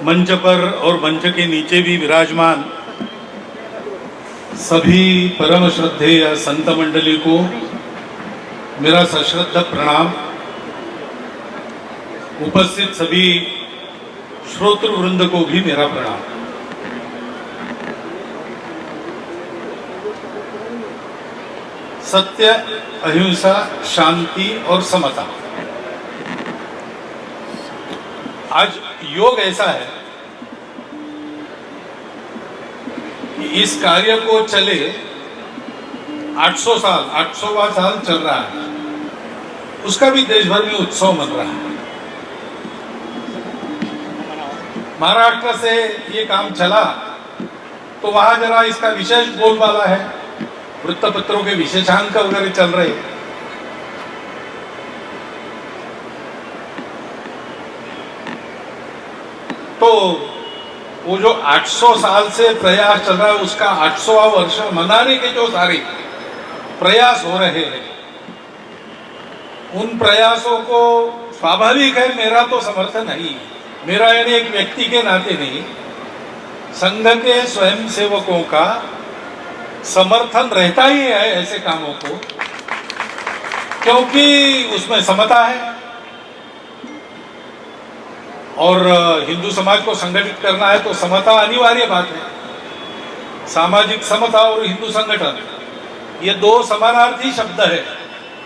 मंच पर और मंच के नीचे भी विराजमान सभी परम श्रद्धेय संत मंडली को मेरा सश्रद्ध प्रणाम। उपस्थित सभी श्रोतृ वृंद को भी मेरा प्रणाम। सत्य, अहिंसा, शांति और समता। आज योग ऐसा है कि इस कार्य को चले 800वां साल चल रहा है, उसका भी देश भर में उत्सव मन रहा है। महाराष्ट्र से ये काम चला तो वहां जरा इसका विशेष बोलबाला है, वृत्तपत्रों के विशेषांक वगैरह चल रहे। तो वो जो 800 साल से प्रयास चल रहा है, उसका 800वां वर्ष मनाने के जो सारे प्रयास हो रहे हैं, उन प्रयासों को स्वाभाविक है मेरा तो समर्थन नहीं, मेरा यानी एक व्यक्ति के नाते नहीं, संघ के स्वयंसेवकों का समर्थन रहता ही है ऐसे कामों को, क्योंकि उसमें समता है और हिंदू समाज को संगठित करना है तो समता अनिवार्य बात है। सामाजिक समता और हिंदू संगठन ये दो समानार्थी शब्द है,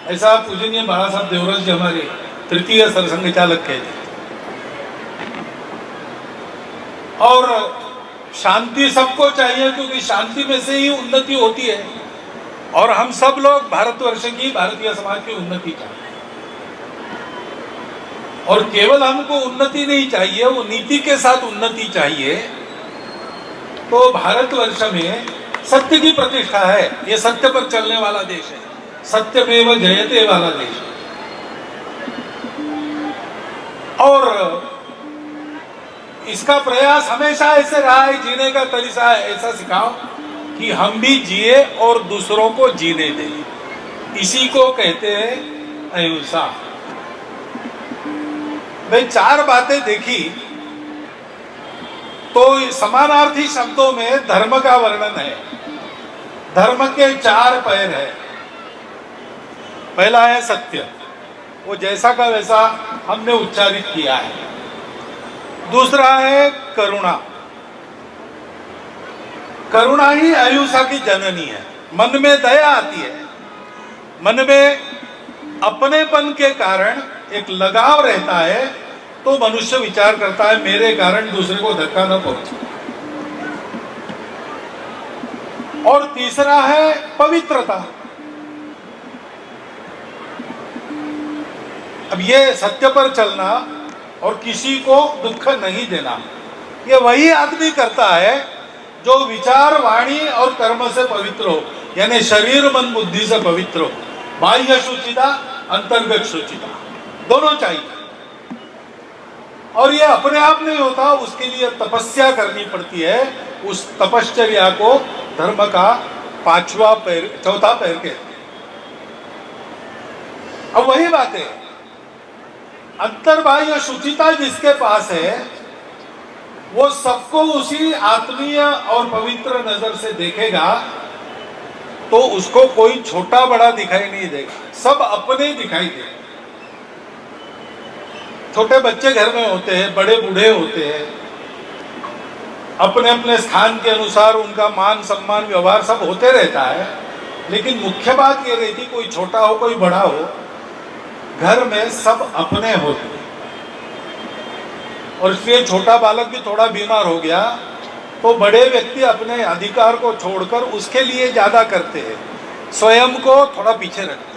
ऐसा पूजनीय बाला साहब देवरस जी हमारे तृतीय सरसंघ चालक कहते। और शांति सबको चाहिए, क्योंकि शांति में से ही उन्नति होती है और हम सब लोग भारतवर्ष की, भारतीय समाज की उन्नति चाहते हैं। और केवल हमको उन्नति नहीं चाहिए, वो नीति के साथ उन्नति चाहिए। तो भारतवर्ष में सत्य की प्रतिष्ठा है, ये सत्य पर चलने वाला देश है, सत्यमेव जयते वाला देश है। और इसका प्रयास हमेशा ऐसे रहा है, जीने का तरीका ऐसा सिखाओ कि हम भी जिए और दूसरों को जीने दें। इसी को कहते हैं अहिंसा। भाई चार बातें देखी तो समानार्थी शब्दों में धर्म का वर्णन है। धर्म के चार पैर है। पहला है सत्य, वो जैसा का वैसा हमने उच्चारित किया है। दूसरा है करुणा, करुणा ही अहिंसा की जननी है। मन में दया आती है, मन में अपनेपन के कारण एक लगाव रहता है, तो मनुष्य विचार करता है मेरे कारण दूसरे को धक्का न पहुंचे। और तीसरा है पवित्रता। अब ये सत्य पर चलना और किसी को दुख नहीं देना, ये वही आदमी करता है जो विचार, वाणी और कर्म से पवित्र हो, यानी शरीर मन बुद्धि से पवित्र हो। बाह्य शुचिता, अंतर्गत शुचिता दोनों चाहिए। और ये अपने आप नहीं होता, उसके लिए तपस्या करनी पड़ती है। उस तपश्चर्या को धर्म का चौथा पैर कहते हैं। अब वही बात है, अंतर्बाह्य शुचिता जिसके पास है वो सबको उसी आत्मीय और पवित्र नजर से देखेगा, तो उसको कोई छोटा बड़ा दिखाई नहीं देगा, सब अपने दिखाई देगा। छोटे बच्चे घर में होते हैं, बड़े बूढ़े होते हैं, अपने अपने स्थान के अनुसार उनका मान सम्मान व्यवहार सब होते रहता है, लेकिन मुख्य बात ये रहती, कोई छोटा हो कोई बड़ा हो, घर में सब अपने होते हैं। और इसलिए छोटा बालक भी थोड़ा बीमार हो गया तो बड़े व्यक्ति अपने अधिकार को छोड़कर उसके लिए ज्यादा करते हैं, स्वयं को थोड़ा पीछे रखते हैं।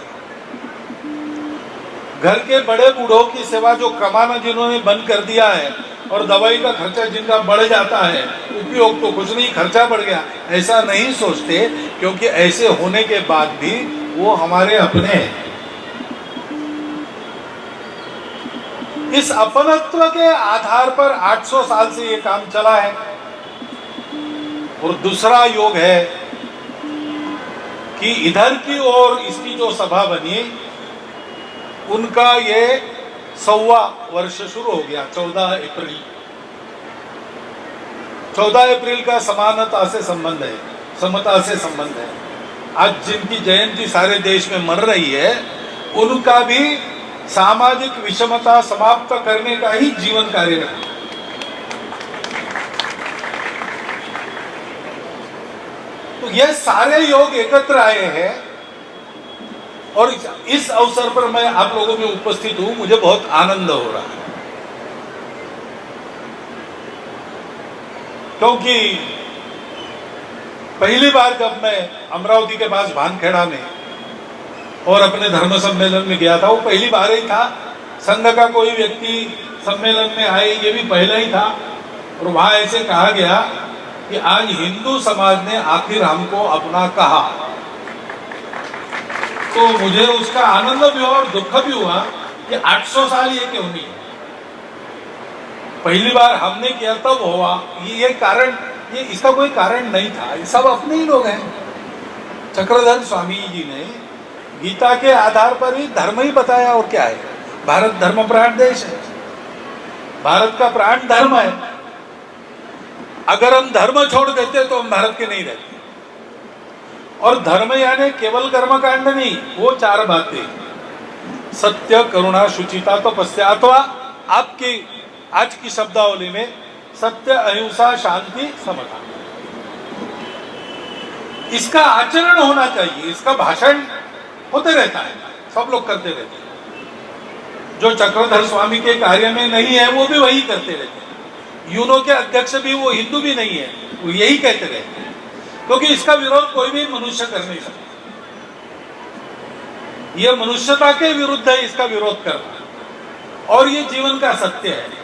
घर के बड़े बूढ़ों की सेवा जो कमाना जिन्होंने बंद कर दिया है और दवाई का खर्चा जिनका बढ़ जाता है, उपयोग तो कुछ नहीं, खर्चा बढ़ गया, ऐसा नहीं सोचते, क्योंकि ऐसे होने के बाद भी वो हमारे अपने हैं। इस अपनत्व के आधार पर 800 साल से ये काम चला है। और दूसरा योग है कि इधर की ओर इसकी जो सभा बनी, उनका ये 1.25 वर्ष शुरू हो गया 14 अप्रैल। 14 अप्रैल का समानता से संबंध है, समता से संबंध है। आज जिनकी जयंती सारे देश में मर रही है, उनका भी सामाजिक विषमता समाप्त करने का ही जीवन कार्य है। तो ये सारे योग एकत्र आए हैं और इस अवसर पर मैं आप लोगों में उपस्थित हूं, मुझे बहुत आनंद हो रहा है, क्योंकि पहली बार जब मैं अमरावती के पास भानखेड़ा में और अपने धर्म सम्मेलन में गया था, वो पहली बार ही था। संघ का कोई व्यक्ति सम्मेलन में आए, ये भी पहला ही था। और वहां ऐसे कहा गया कि आज हिंदू समाज ने आखिर हमको अपना कहा। तो मुझे उसका आनंद भी हुआ और दुख भी हुआ कि 800 साल ये क्यों नहीं है। पहली बार हमने किया तब हुआ, ये कारण, ये इसका कोई कारण नहीं था, ये सब अपने ही लोग हैं। चक्रधर स्वामी जी ने गीता के आधार पर ही धर्म ही बताया, और क्या है। भारत धर्म प्राण देश है, भारत का प्राण धर्म है। अगर हम धर्म छोड़ देते तो हम भारत के नहीं रहते। और धर्म यानी केवल कर्मकांड नहीं, वो 4 बातें, सत्य, करुणा, शुचिता, तपस्या, अथवा आपकी आज की शब्दावली में सत्य, अहिंसा, शांति, समता। इसका आचरण होना चाहिए। इसका भाषण होते रहता है, सब लोग करते रहते हैं। जो चक्रधर स्वामी के कार्य में नहीं है वो भी वही करते रहते हैं। यूनो के अध्यक्ष भी वो हिंदू भी नहीं है, वो यही कहते रहते हैं, क्योंकि इसका विरोध कोई भी मनुष्य कर नहीं सकता। यह मनुष्यता के विरुद्ध है इसका विरोध करना, और ये जीवन का सत्य है।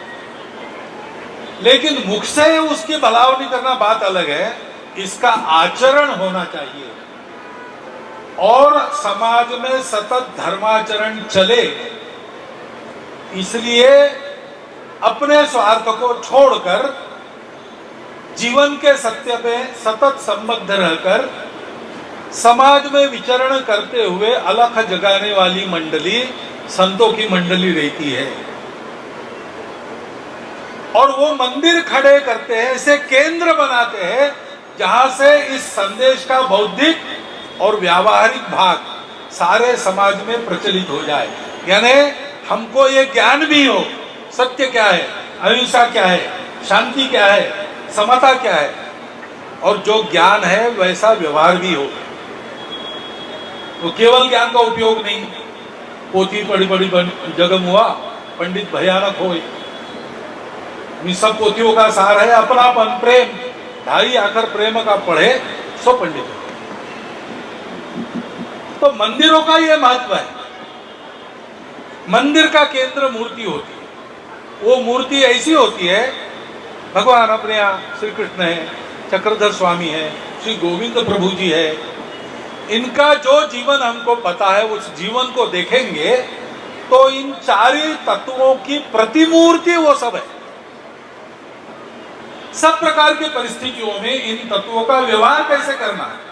लेकिन मुख से उसकी भलावनी करना बात अलग है, इसका आचरण होना चाहिए। और समाज में सतत धर्माचरण चले, इसलिए अपने स्वार्थ को छोड़कर जीवन के सत्य पे सतत संबद्ध रहकर समाज में विचरण करते हुए अलख जगाने वाली मंडली संतों की मंडली रहती है। और वो मंदिर खड़े करते हैं, इसे केंद्र बनाते हैं, जहां से इस संदेश का बौद्धिक और व्यावहारिक भाग सारे समाज में प्रचलित हो जाए। यानी हमको ये ज्ञान भी हो, सत्य क्या है, अहिंसा क्या है, शांति क्या है, समता क्या है, और जो ज्ञान है वैसा व्यवहार भी हो। तो केवल ज्ञान का उपयोग नहीं, पोथी पढ़ी पढ़ी जगम हुआ, पंडित भयानक हो। इन सब पोथियों का सार है अपनापन, प्रेम। ढाई आकर प्रेम का पढ़े सो पंडित। तो मंदिरों का यह महत्व है। मंदिर का केंद्र मूर्ति होती है। वो मूर्ति ऐसी होती है, भगवान अपने यहाँ श्री कृष्ण है, चक्रधर स्वामी है, श्री गोविंद प्रभु जी है। इनका जो जीवन हमको पता है, उस जीवन को देखेंगे तो इन 4 तत्वों की प्रतिमूर्ति वो सब है। सब प्रकार की परिस्थितियों में इन तत्वों का व्यवहार कैसे करना है।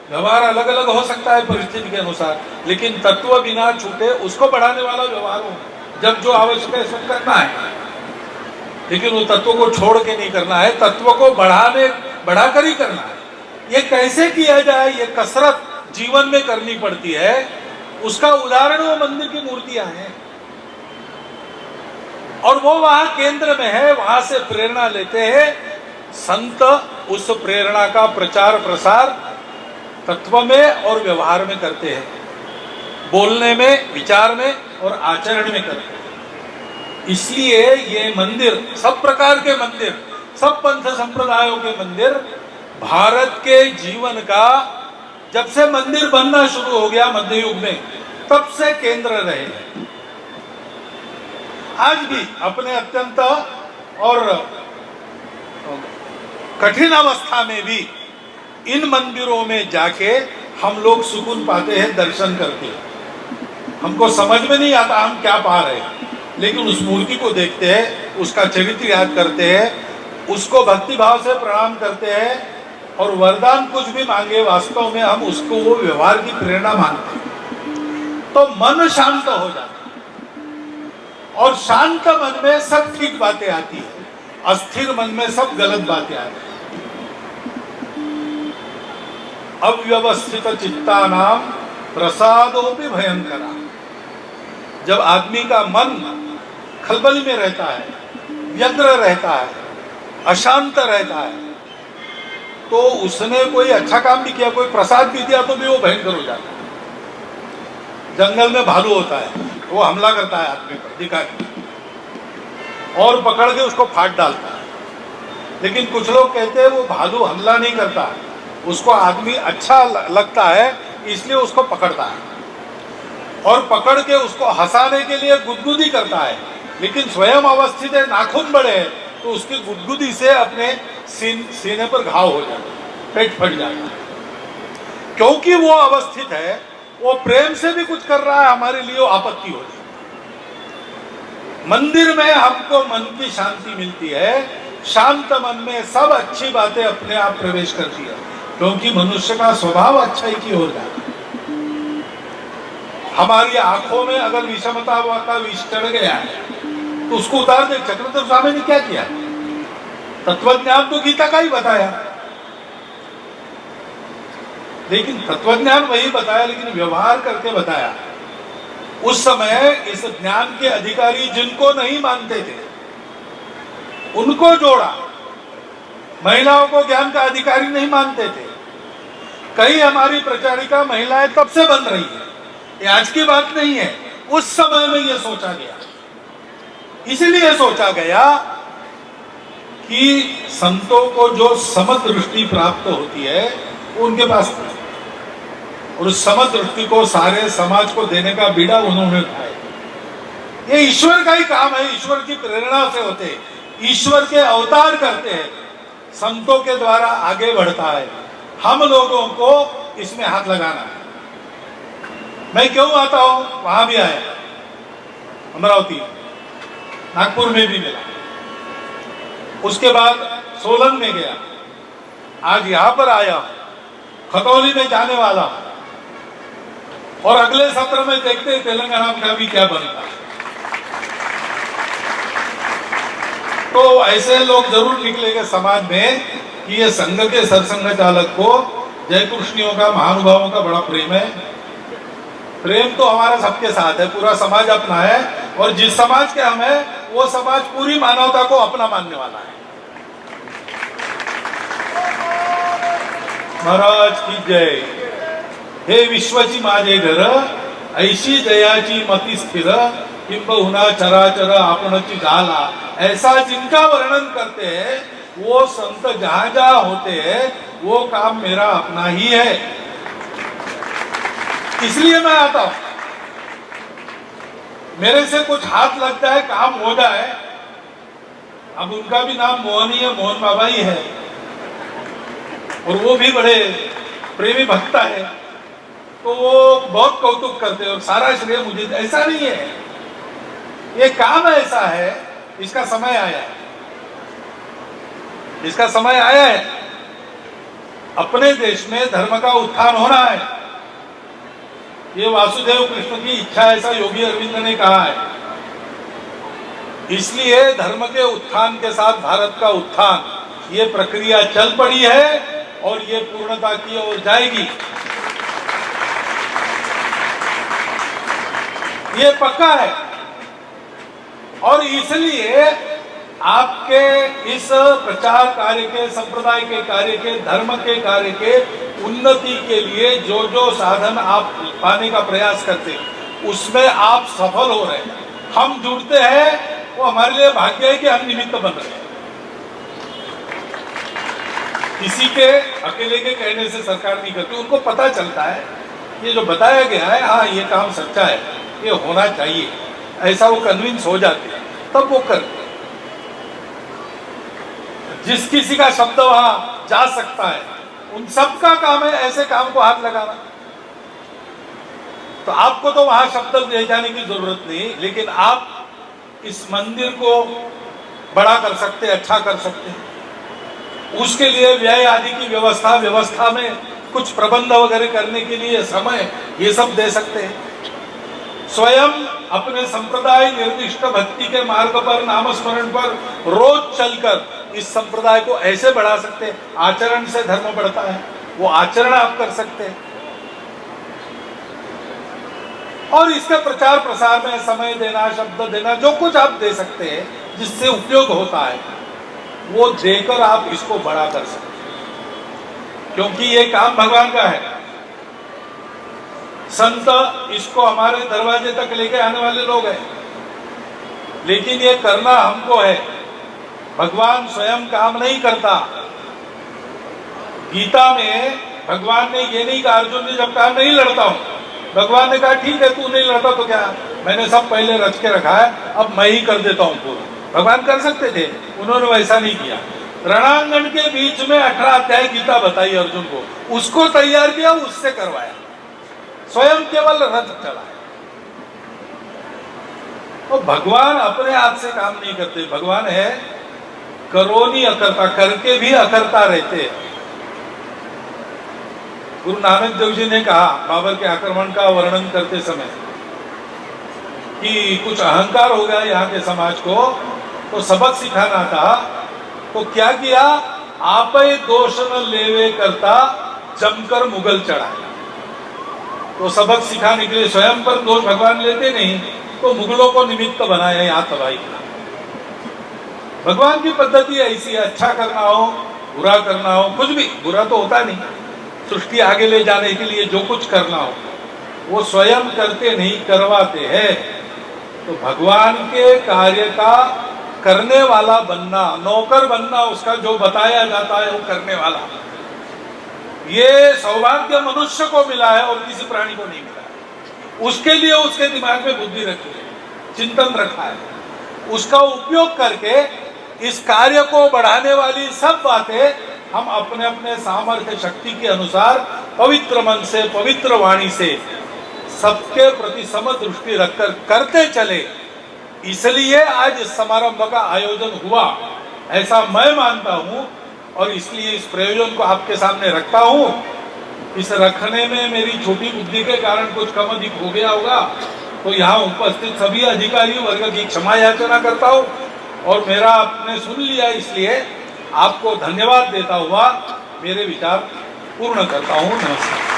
व्यवहार अलग अलग हो सकता है परिस्थिति के अनुसार, लेकिन तत्व बिना छूटे उसको बढ़ाने वाला व्यवहार हो। जब जो आवश्यक है सब करना है, लेकिन वो तत्व को छोड़ के नहीं करना है, तत्व को बढ़ाकर ही करना है। ये कैसे किया जाए, ये कसरत जीवन में करनी पड़ती है। उसका उदाहरण वो मंदिर की मूर्तियां हैं, और वो वहां केंद्र में है, वहां से प्रेरणा लेते हैं संत। उस प्रेरणा का प्रचार प्रसार तत्व में और व्यवहार में करते हैं, बोलने में, विचार में और आचरण में करते हैं। इसलिए ये मंदिर, सब प्रकार के मंदिर, सब पंथ संप्रदायों के मंदिर, भारत के जीवन का जब से मंदिर बनना शुरू हो गया मध्य युग में, तब से केंद्र रहे। आज भी अपने अत्यंत और कठिन अवस्था में भी इन मंदिरों में जाके हम लोग सुकून पाते हैं दर्शन करके। हमको समझ में नहीं आता हम क्या पा रहे हैं, लेकिन उस मूर्ति को देखते हैं, उसका चरित्र याद करते हैं, उसको भक्ति भाव से प्रणाम करते हैं, और वरदान कुछ भी मांगे वास्तव में हम उसको वो व्यवहार की प्रेरणा मानते हैं, तो मन शांत हो जाता है। और शांत मन में सब ठीक बातें आती है। अस्थिर मन में सब गलत बातें आ रही। अव्यवस्थित चित्तानाम प्रसादोपि भयंकरा। जब आदमी का मन खलबली में रहता है, व्यग्र रहता है, अशांत रहता है, तो उसने कोई अच्छा काम भी किया, कोई प्रसाद भी दिया तो भी वो भयंकर हो जाता है। जंगल में भालू होता है, वो हमला करता है आदमी पर दिखा के और पकड़ के उसको फाड़ डालता है। लेकिन कुछ लोग कहते हैं वो भालू हमला नहीं करता, उसको आदमी अच्छा लगता है इसलिए उसको पकड़ता है और पकड़ के उसको हंसाने के लिए गुदगुदी करता है। लेकिन स्वयं अवस्थित है, नाखून बड़े हैं, तो उसकी गुदगुदी से अपने सीने पर घाव हो जाता है, पेट फट जाता है। क्योंकि वो अवस्थित है, वो प्रेम से भी कुछ कर रहा है, हमारे लिए आपत्ति हो रही है। मंदिर में हमको मन की शांति मिलती है, शांत मन में सब अच्छी बातें अपने आप प्रवेश करती है, क्योंकि मनुष्य का स्वभाव अच्छाई की ओर जाता है। हमारी आंखों में अगर विषमता का विष चढ़ गया है तो उसको उतार दे। चक्रधर स्वामी ने क्या किया? तत्वज्ञान तो गीता का ही बताया, लेकिन तत्वज्ञान वही बताया, लेकिन व्यवहार करके बताया। उस समय इस ज्ञान के अधिकारी जिनको नहीं मानते थे उनको जोड़ा। महिलाओं को ज्ञान का अधिकारी नहीं मानते थे। कई हमारी प्रचारिका महिलाएं तब से बन रही है, ये आज की बात नहीं है, उस समय में यह सोचा गया। इसलिए सोचा गया कि संतों को जो समदृष्टि प्राप्त होती है वो उनके पास था, और उस समदृष्टि को सारे समाज को देने का बीड़ा उन्होंने उठाया। ये ईश्वर का ही काम है, ईश्वर की प्रेरणा से होते हैं, ईश्वर के अवतार करते हैं, संतों के द्वारा आगे बढ़ता है। हम लोगों को इसमें हाथ लगाना है। मैं क्यों आता हूं? वहां भी आया, अमरावती, नागपुर में भी मिला, उसके बाद सोलन में गया, आज यहां पर आया, खतौली में जाने वाला हूं, और अगले सत्र में देखते हैं तेलंगाना का भी क्या बनता है। तो ऐसे लोग जरूर निकलेंगे समाज में कि ये संघ के सरसंघ चालक को जयकृष्णियों का, महानुभावों का बड़ा प्रेम है। प्रेम तो हमारा सबके साथ है, पूरा समाज अपना है, और जिस समाज के हम हैं वो समाज पूरी मानवता को अपना मानने वाला है। महाराज की जय। हे विश्वची माझे घर, ऐशी दयाची मती स्थिर, किंबहुना चराचर आपणची झाला। ऐसा जिनका वर्णन करते हैं वो संत जहां जहां होते हैं वो काम मेरा अपना ही है, इसलिए मैं आता हूं। मेरे से कुछ हाथ लग जाए, काम हो जाए। अब उनका भी नाम मोहन ही है, मोहन बाबा ही है, और वो भी बड़े प्रेमी भक्त है, तो वो बहुत कौतुक करते हैं और सारा श्रेय मुझे। ऐसा नहीं है, ये काम ऐसा है, इसका समय आया है, इसका समय आया है। अपने देश में धर्म का उत्थान होना है, ये वासुदेव कृष्ण की इच्छा, ऐसा योगी अरविंद ने कहा है। इसलिए धर्म के उत्थान के साथ भारत का उत्थान, ये प्रक्रिया चल पड़ी है और ये पूर्णता की ओर जाएगी, ये पक्का है। और इसलिए आपके इस प्रचार कार्य के, संप्रदाय के कार्य के, धर्म के कार्य के उन्नति के लिए जो जो साधन आप पाने का प्रयास करते हैं उसमें आप सफल हो रहे हैं। हम जुड़ते हैं, वो हमारे लिए भाग्य है कि हम निमित्त बन रहे हैं। किसी के अकेले के कहने से सरकार नहीं करती, उनको पता चलता है ये जो बताया गया है, हाँ ये काम सच्चा है, ये होना चाहिए, ऐसा वो कन्विंस हो जाते हैं, तब वो करते हैं। जिस किसी का शब्द वहां जा सकता है उन सबका काम है ऐसे काम को हाथ लगाना। तो आपको तो वहां शब्द ले जाने की जरूरत नहीं, लेकिन आप इस मंदिर को बड़ा कर सकते, अच्छा कर सकते। उसके लिए व्यय आदि की व्यवस्था में कुछ प्रबंध वगैरह करने के लिए समय, ये सब दे सकते हैं। स्वयं अपने संप्रदाय निर्दिष्ट भक्ति के मार्ग पर, नामस्मरण पर रोज चलकर इस संप्रदाय को ऐसे बढ़ा सकते हैं। आचरण से धर्म बढ़ता है, वो आचरण आप कर सकते हैं। और इसके प्रचार प्रसार में समय देना, शब्द देना, जो कुछ आप दे सकते हैं जिससे उपयोग होता है, वो देकर आप इसको बड़ा कर सकते हैं, क्योंकि ये काम भगवान का है। संत इसको हमारे दरवाजे तक लेके आने वाले लोग हैं, लेकिन ये करना हमको है। भगवान स्वयं काम नहीं करता। गीता में भगवान ने ये नहीं कहा, अर्जुन ने जब कहा नहीं लड़ता हूं, भगवान ने कहा ठीक है तू नहीं लड़ता तो क्या, मैंने सब पहले रच के रखा है, अब मैं ही कर देता हूं पूरा। भगवान कर सकते थे, उन्होंने वैसा नहीं किया। रणांगण के बीच में 18 अध्याय गीता बताई अर्जुन को, उसको तैयार किया, उससे करवाया, स्वयं केवल रथ चलाया। तो भगवान अपने हाथ से काम नहीं करते, भगवान है करो नहीं अकर्ता, करके भी अकर्ता रहते। गुरु नानक देव जी ने कहा बाबर के आक्रमण का वर्णन करते समय कि कुछ अहंकार हो गया यहाँ के समाज को, तो सबक सिखाना था, तो क्या किया, आप ही दोष न लेवे करता जमकर मुगल चढ़ाया। तो सबक सिखाने के लिए स्वयं पर दोष भगवान लेते नहीं, तो मुगलों को निमित्त बनाया यहाँ तबाही का। भगवान की पद्धति ऐसी है, अच्छा करना हो, बुरा करना हो, कुछ भी बुरा तो होता नहीं, सृष्टि आगे ले जाने के लिए जो कुछ करना हो वो स्वयं करते नहीं, करवाते हैं। तो भगवान के कार्य का करने वाला बनना, नौकर बनना, उसका जो बताया जाता है वो करने वाला, ये सौभाग्य मनुष्य को मिला है और किसी प्राणी को नहीं मिला है। उसके लिए उसके दिमाग में बुद्धि रखी है, चिंतन रखा है, उसका उपयोग करके इस कार्य को बढ़ाने वाली सब बातें हम अपने अपने सामर्थ्य शक्ति के अनुसार पवित्र मन से, पवित्र वाणी से सबके प्रति समदृष्टि रखकर करते चले। इसलिए आज इस समारंभ का आयोजन हुआ, ऐसा मैं मानता हूं, और इसलिए इस प्रयोजन को आपके सामने रखता हूं। इस रखने में मेरी छोटी बुद्धि के कारण कुछ कम अधिक हो गया होगा, तो यहाँ उपस्थित सभी अधिकारी वर्ग की क्षमा याचना करता हूं, और मेरा आपने सुन लिया इसलिए आपको धन्यवाद देता हुआ मेरे विचार पूर्ण करता हूं। नमस्कार।